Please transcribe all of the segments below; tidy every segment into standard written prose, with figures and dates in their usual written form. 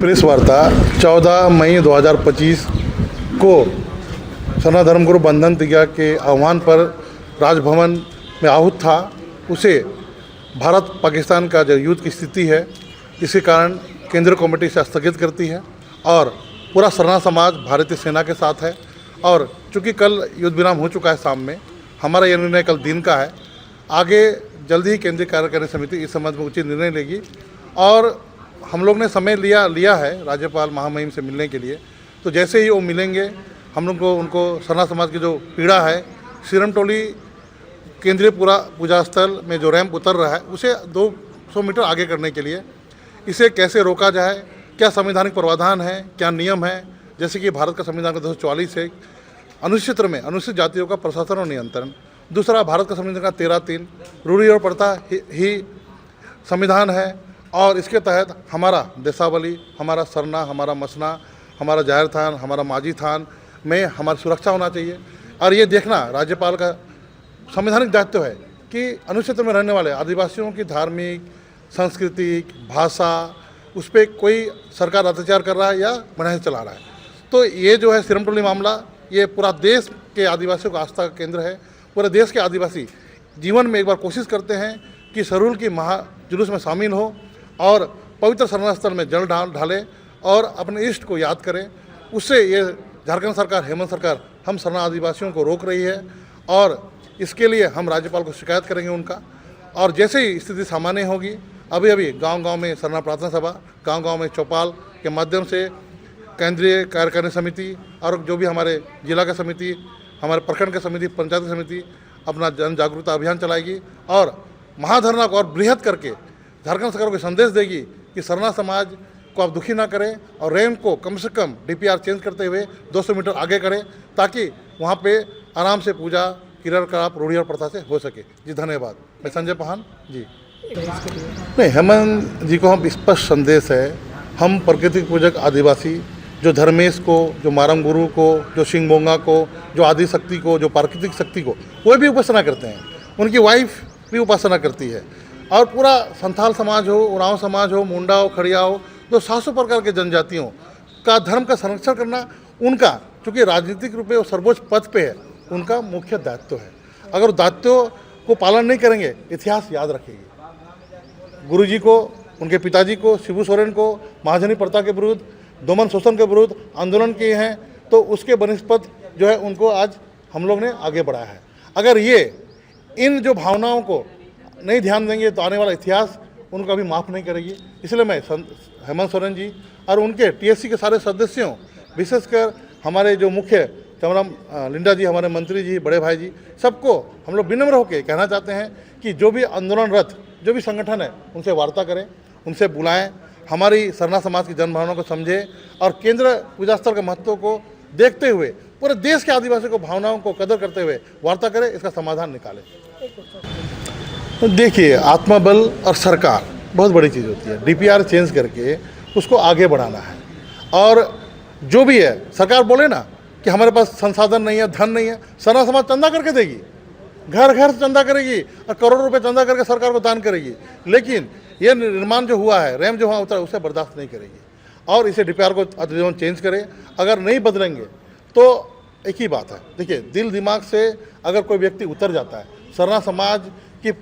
Press वार्ता 14 मई 2025 को सरना धर्मगुरु बंधन प्रतिज्ञा के आह्वान पर राजभवन में आहूत था, उसे भारत पाकिस्तान का जो युद्ध की स्थिति है, इसी कारण केंद्रीय कमेटी से स्थगित करती है और पूरा सरना समाज भारतीय सेना के साथ है। और चूँकि कल युद्ध विराम हो चुका है शाम में, हमारा यह निर्णय कल दिन का है। आगे जल्दी ही केंद्रीय कार्यकारिणी समिति इस संबंध में उचित निर्णय लेगी और हम लोग ने समय लिया है राज्यपाल महामहिम से मिलने के लिए। तो जैसे ही वो मिलेंगे, हम लोग को उनको सरना समाज की जो पीड़ा है, सिरमटोली केंद्रीय पूजा स्थल में जो रैंप उतर रहा है उसे 200 मीटर आगे करने के लिए इसे कैसे रोका जाए, क्या संवैधानिक प्रावधान है, क्या नियम है। जैसे कि भारत का संविधान का 244 है, अनुसूचित क्षेत्र में अनुसूचित जातियों का प्रशासन और नियंत्रण। दूसरा, भारत का संविधान का 13(3) रूढ़ी और प्रथा ही संविधान है और इसके तहत हमारा देशावली, हमारा सरना, हमारा मसना, हमारा जाहिर थान, हमारा माझी थान में हमारी सुरक्षा होना चाहिए। और ये देखना राज्यपाल का संवैधानिक दायित्व है कि अनुसूचित क्षेत्र में रहने वाले आदिवासियों की धार्मिक, सांस्कृतिक, भाषा, उस पर कोई सरकार अत्याचार कर रहा है या बनाए चला रहा है। तो ये जो है सिरमटोली मामला, ये पूरा देश के आदिवासियों का आस्था का केंद्र है। पूरे देश के आदिवासी जीवन में एक बार कोशिश करते हैं कि सरूल की महाजुलूस में शामिल हो और पवित्र सरना स्थल में जल ढाले और अपने इष्ट को याद करें। उससे ये झारखंड सरकार, हेमंत सरकार हम सरना आदिवासियों को रोक रही है और इसके लिए हम राज्यपाल को शिकायत करेंगे उनका। और जैसे ही स्थिति सामान्य होगी, अभी गांव-गांव में सरना प्रार्थना सभा, गांव-गांव में चौपाल के माध्यम से केंद्रीय कार्यकारिणी समिति और जो भी हमारे जिला का समिति, हमारे प्रखंड का समिति, पंचायत समिति अपना जन जागरूकता अभियान चलाएगी और महाधरना को और बृहद करके झारखंड सरकार को संदेश देगी कि सरना समाज को आप दुखी ना करें और रैंप को कम से कम DPR चेंज करते हुए 200 मीटर आगे करें, ताकि वहाँ पे आराम से पूजा क्रियाकलाप रूढ़ी और प्रथा से हो सके। जी धन्यवाद। मैं संजय पाहन जी। नहीं, हेमंत जी को हम स्पष्ट संदेश है, हम प्रकृति पूजक आदिवासी जो धर्मेश को, जो मारम गुरु को, जो सिंहबोंगा को, जो आदि शक्ति को, जो प्राकृतिक शक्ति को, वो भी उपासना करते हैं। उनकी वाइफ भी उपासना करती है और पूरा संथाल समाज हो, उरांव समाज हो, मुंडा हो, खड़िया हो, तो 700 प्रकार के जनजातियों का धर्म का संरक्षण करना उनका, चूँकि राजनीतिक रूप में वो सर्वोच्च पद पे है, उनका मुख्य दायित्व है। अगर दायित्व को पालन नहीं करेंगे, इतिहास याद रखेगी। गुरुजी को, उनके पिताजी को, शिबू सोरेन को महाजनी प्रथा के विरुद्ध, दोमन शोषण के विरुद्ध आंदोलन किए हैं, तो उसके बनिस्पत जो है उनको आज हम लोग ने आगे बढ़ाया है। अगर ये इन जो भावनाओं को नहीं ध्यान देंगे तो आने वाला इतिहास उनको अभी माफ़ नहीं करेगी। इसलिए मैं हेमंत सोरेन जी और उनके TSC के सारे सदस्यों, विशेषकर हमारे जो मुख्य चमराम लिंडा जी, हमारे मंत्री जी, बड़े भाई जी, सबको हम लोग विनम्र होकर कहना चाहते हैं कि जो भी आंदोलनरत जो भी संगठन है उनसे वार्ता करें, उनसे बुलाएं, हमारी सरना समाज की जनभावना को समझें और केंद्र पूजा स्थल के महत्व को देखते हुए पूरे देश के आदिवासियों को भावनाओं को कदर करते हुए वार्ता करें, इसका समाधान निकालें। देखिए, आत्मबल और सरकार बहुत बड़ी चीज़ होती है। DPR चेंज करके उसको आगे बढ़ाना है और जो भी है, सरकार बोले ना कि हमारे पास संसाधन नहीं है, धन नहीं है, सरना समाज चंदा करके देगी, घर घर से चंदा करेगी और करोड़ों रुपए चंदा करके सरकार को दान करेगी। लेकिन ये निर्माण जो हुआ है, रैंप जो हुआ उतरा, उसे बर्दाश्त नहीं करेगी और इसे DPR को अधिनियम चेंज करें। अगर नहीं बदलेंगे तो एक ही बात है, देखिए, दिल दिमाग से अगर कोई व्यक्ति उतर जाता है, सरना समाज की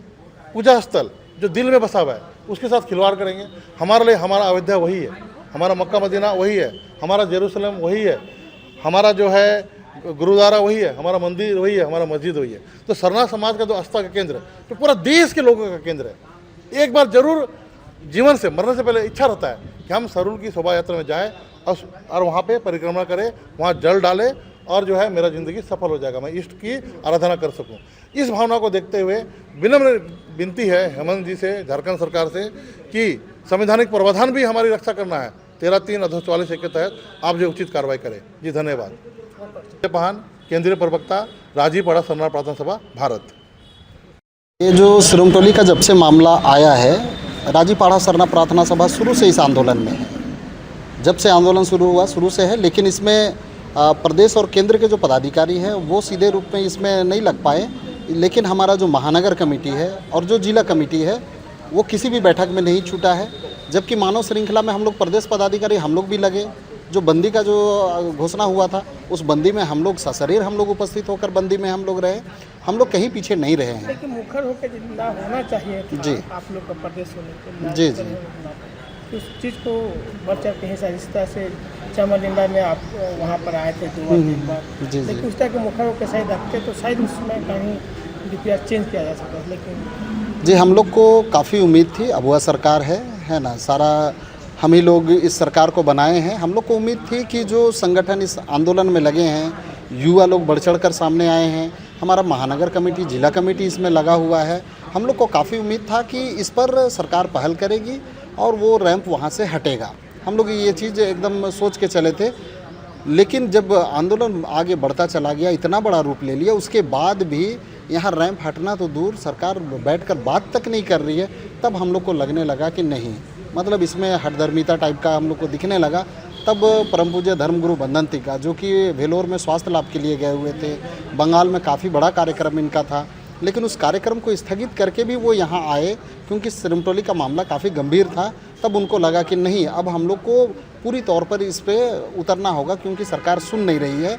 पूजा स्थल जो दिल में बसा हुआ है उसके साथ खिलवाड़ करेंगे। हमारे लिए हमारा अयोध्या वही है, हमारा मक्का मदीना वही है, हमारा जेरूसलम वही है, हमारा जो है गुरुद्वारा वही है, हमारा मंदिर वही है, हमारा मस्जिद वही है। तो सरना समाज का जो आस्था का केंद्र है, तो पूरा देश के लोगों का केंद्र है। एक बार जरूर जीवन से मरने से पहले इच्छा रहता है कि हम सरूल की शोभा यात्रा में जाएँ और वहाँ पे परिक्रमा करें, वहाँ जल डालें और जो है मेरा ज़िंदगी सफल हो जाएगा, मैं इष्ट की आराधना कर सकूं। इस भावना को देखते हुए विनम्र विनती है हेमंत जी से, झारखंड सरकार से, कि संवैधानिक प्रावधान भी हमारी रक्षा करना है। 13(3) 244 के तहत आप जो उचित कार्रवाई करें। जी धन्यवाद। पाहन, केंद्रीय प्रवक्ता, राजीपाड़ा सरना प्रार्थना सभा, भारत। ये जो सिरमटोली का जब से मामला आया है, राजीपाड़ा सरना प्रार्थना सभा शुरू से इस आंदोलन में है। जब से आंदोलन शुरू हुआ शुरू से है, लेकिन इसमें प्रदेश और केंद्र के जो पदाधिकारी हैं वो सीधे रूप में इसमें नहीं लग पाए। लेकिन हमारा जो महानगर कमेटी है और जो जिला कमेटी है वो किसी भी बैठक में नहीं छूटा है। जबकि मानव श्रृंखला में हम लोग प्रदेश पदाधिकारी हम लोग भी लगे, जो बंदी का जो घोषणा हुआ था उस बंदी में हम लोग सशरीर हम लोग उपस्थित होकर बंदी में हम लोग रहे, हम लोग कहीं पीछे नहीं रहे हैं। लेकिन मुखर होकर जिंदा होना चाहिए था जी। आप लोग का प्रदेश होने के जी, जी। उस चीज़ को बढ़ चढ़ के हिस्सा इस तरह से चामुंडा में आप वहाँ पर आए थे 2 बार 3 बार, जी, जी। लेकिन उस तरह के मुखर होकर शायद रखते तो शायद उसमें कहीं DPR चेंज किया जा सकता है, लेकिन जी, हम लोग को काफ़ी उम्मीद थी, अब वह सरकार है ना, सारा हम ही लोग इस सरकार को बनाए हैं। हम लोग को उम्मीद थी कि जो संगठन इस आंदोलन में लगे हैं, युवा लोग बढ़ चढ़ कर सामने आए हैं, हमारा महानगर कमेटी, जिला कमेटी इसमें लगा हुआ है, हम लोग को काफ़ी उम्मीद था कि इस पर सरकार पहल करेगी और वो रैंप वहाँ से हटेगा। हम लोग ये चीज़ एकदम सोच के चले थे, लेकिन जब आंदोलन आगे बढ़ता चला गया, इतना बड़ा रूप ले लिया, उसके बाद भी यहाँ रैंप हटना तो दूर, सरकार बैठकर बात तक नहीं कर रही है, तब हम लोग को लगने लगा कि नहीं, मतलब इसमें हठधर्मिता टाइप का हम लोग को दिखने लगा। तब परम पूज्य धर्मगुरु बंधन टिका, जो कि वेलोर में स्वास्थ्य लाभ के लिए गए हुए थे, बंगाल में काफ़ी बड़ा कार्यक्रम इनका था, लेकिन उस कार्यक्रम को स्थगित करके भी वो यहाँ आए क्योंकि सिरमटोली का मामला काफ़ी गंभीर था। तब उनको लगा कि नहीं, अब हम लोग को पूरी तौर पर इस पर उतरना होगा क्योंकि सरकार सुन नहीं रही है।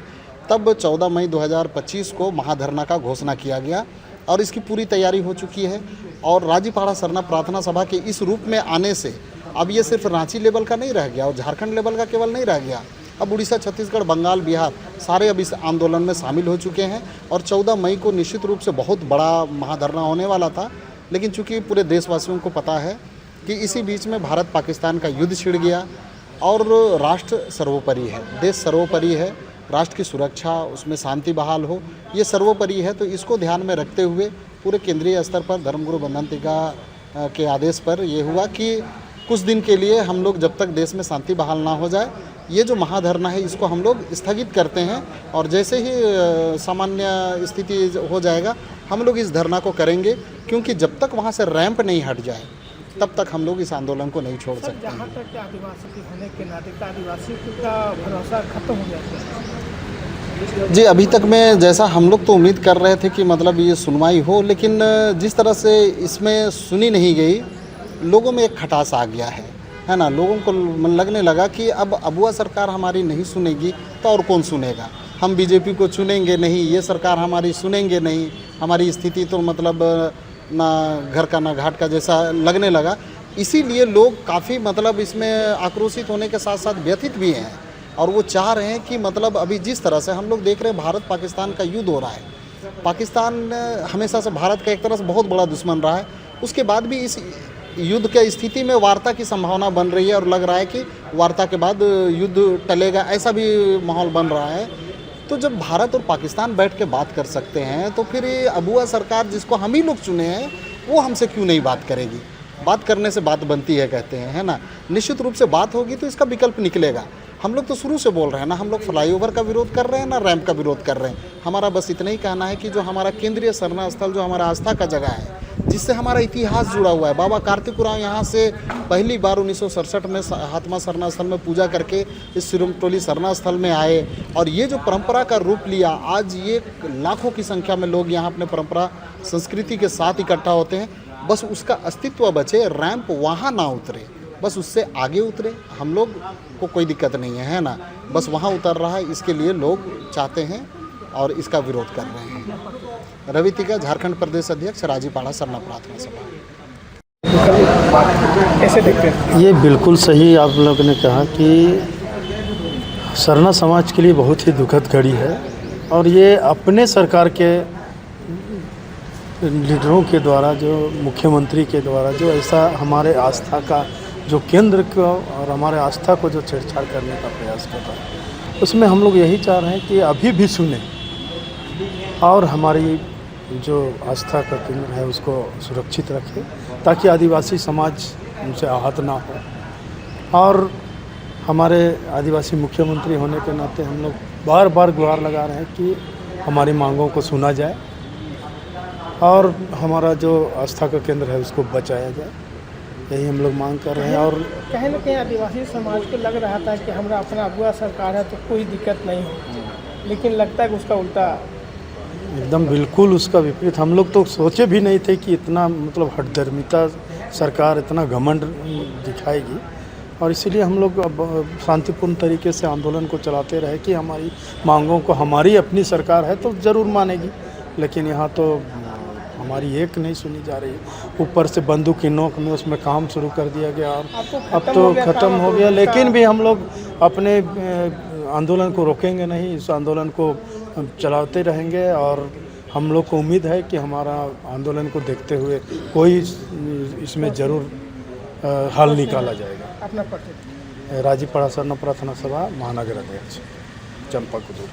तब 14 मई 2025 को महाधरना का घोषणा किया गया और इसकी पूरी तैयारी हो चुकी है। और राजीपाड़ा सरना प्रार्थना सभा के इस रूप में आने से अब ये सिर्फ रांची लेवल का नहीं रह गया और झारखंड लेवल का केवल नहीं रह गया, अब उड़ीसा, छत्तीसगढ़, बंगाल, बिहार सारे अब इस आंदोलन में शामिल हो चुके हैं। और 14 मई को निश्चित रूप से बहुत बड़ा महाधरना होने वाला था, लेकिन चूंकि पूरे देशवासियों को पता है कि इसी बीच में भारत पाकिस्तान का युद्ध छिड़ गया और राष्ट्र सर्वोपरि है, देश सर्वोपरि है, राष्ट्र की सुरक्षा, उसमें शांति बहाल हो, ये सर्वोपरि है। तो इसको ध्यान में रखते हुए पूरे केंद्रीय स्तर पर धर्मगुरु बंधन टिका के आदेश पर ये हुआ कि कुछ दिन के लिए हम लोग, जब तक देश में शांति बहाल ना हो जाए, ये जो महाधरना है इसको हम लोग स्थगित करते हैं और जैसे ही सामान्य स्थिति हो जाएगा हम लोग इस धरना को करेंगे, क्योंकि जब तक वहाँ से रैंप नहीं हट जाए तब तक हम लोग इस आंदोलन को नहीं छोड़ सकते जहाँ हैं। तक आदिवासी के होने के नाते आदिवासी का भरोसा खत्म हो जाता है। जी, अभी तक में जैसा हम लोग तो उम्मीद कर रहे थे कि मतलब ये सुनवाई हो, लेकिन जिस तरह से इसमें सुनी नहीं गई, लोगों में एक खटास आ गया है ना। लोगों को लगने लगा कि अब अबुआ सरकार हमारी नहीं सुनेगी तो और कौन सुनेगा, हम बीजेपी को चुनेंगे नहीं, ये सरकार हमारी सुनेंगे नहीं, हमारी स्थिति तो मतलब ना घर का ना घाट का जैसा लगने लगा। इसीलिए लोग काफ़ी मतलब इसमें आक्रोशित होने के साथ साथ व्यथित भी हैं और वो चाह रहे हैं कि मतलब अभी जिस तरह से हम लोग देख रहे हैं भारत पाकिस्तान का युद्ध हो रहा है, पाकिस्तान हमेशा से भारत का एक तरह से बहुत बड़ा दुश्मन रहा है, उसके बाद भी इस युद्ध के स्थिति में वार्ता की संभावना बन रही है और लग रहा है कि वार्ता के बाद युद्ध टलेगा, ऐसा भी माहौल बन रहा है। तो जब भारत और पाकिस्तान बैठ के बात कर सकते हैं तो फिर ये अबुआ सरकार जिसको हम ही लोग चुने हैं वो हमसे क्यों नहीं बात करेगी। बात करने से बात बनती है कहते हैं, है ना। निश्चित रूप से बात होगी तो इसका विकल्प निकलेगा। हम लोग तो शुरू से बोल रहे हैं ना, हम लोग फ्लाईओवर का विरोध कर रहे हैं ना रैंप का विरोध कर रहे हैं। हमारा बस इतना ही कहना है कि जो हमारा केंद्रीय सरना स्थल, जो हमारा आस्था का जगह है, जिससे हमारा इतिहास जुड़ा हुआ है, बाबा कार्तिक उरांव यहाँ से पहली बार 1967 में हाथमा सरना स्थल में पूजा करके इस सिरमटोली सरना स्थल में आए और ये जो परंपरा का रूप लिया, आज ये लाखों की संख्या में लोग यहाँ अपने परंपरा संस्कृति के साथ इकट्ठा होते हैं। बस उसका अस्तित्व बचे, रैंप वहाँ ना उतरे, बस उससे आगे उतरे, हम लोग को कोई दिक्कत नहीं है ना। बस वहाँ उतर रहा है, इसके लिए लोग चाहते हैं और इसका विरोध कर रहे हैं। रवि टिका, झारखंड प्रदेश अध्यक्ष, राजीपाड़ा सरना प्रार्थना सभा। कैसे देखते हैं? ये बिल्कुल सही आप लोगों ने कहा कि सरना समाज के लिए बहुत ही दुखद घड़ी है और ये अपने सरकार के लीडरों के द्वारा, जो मुख्यमंत्री के द्वारा जो ऐसा हमारे आस्था का जो केंद्र को और हमारे आस्था को जो छेड़छाड़ करने का प्रयास कर रहा है, उसमें हम लोग यही चाह रहे हैं कि अभी भी सुने और हमारी जो आस्था का केंद्र है उसको सुरक्षित रखें ताकि आदिवासी समाज उनसे आहत ना हो। और हमारे आदिवासी मुख्यमंत्री होने के नाते हम लोग बार बार गुहार लगा रहे हैं कि हमारी मांगों को सुना जाए और हमारा जो आस्था का केंद्र है उसको बचाया जाए, यही हम लोग मांग कर रहे हैं। और कहीं ना कहीं आदिवासी समाज को लग रहा था कि हमारा अपना अबुआ सरकार है तो कोई दिक्कत नहीं हो, लेकिन लगता है कि उसका उल्टा एकदम बिल्कुल उसका विपरीत। हम लोग तो सोचे भी नहीं थे कि इतना मतलब हठधर्मिता सरकार इतना घमंड दिखाएगी। और इसीलिए हम लोग अब शांतिपूर्ण तरीके से आंदोलन को चलाते रहे कि हमारी मांगों को, हमारी अपनी सरकार है तो ज़रूर मानेगी, लेकिन यहाँ तो हमारी एक नहीं सुनी जा रही है। ऊपर से बंदूक की नोक में उसमें काम शुरू कर दिया गया और अब तो ख़त्म हो गया, लेकिन भी हम लोग अपने आंदोलन को रोकेंगे नहीं, इस आंदोलन को चलाते रहेंगे। और हम लोग को उम्मीद है कि हमारा आंदोलन को देखते हुए कोई इसमें ज़रूर हल निकाला जाएगा। अपना परिचय। राजीपाड़ा सरना प्रार्थना सभा महानगर अध्यक्ष चंपाकुदूर।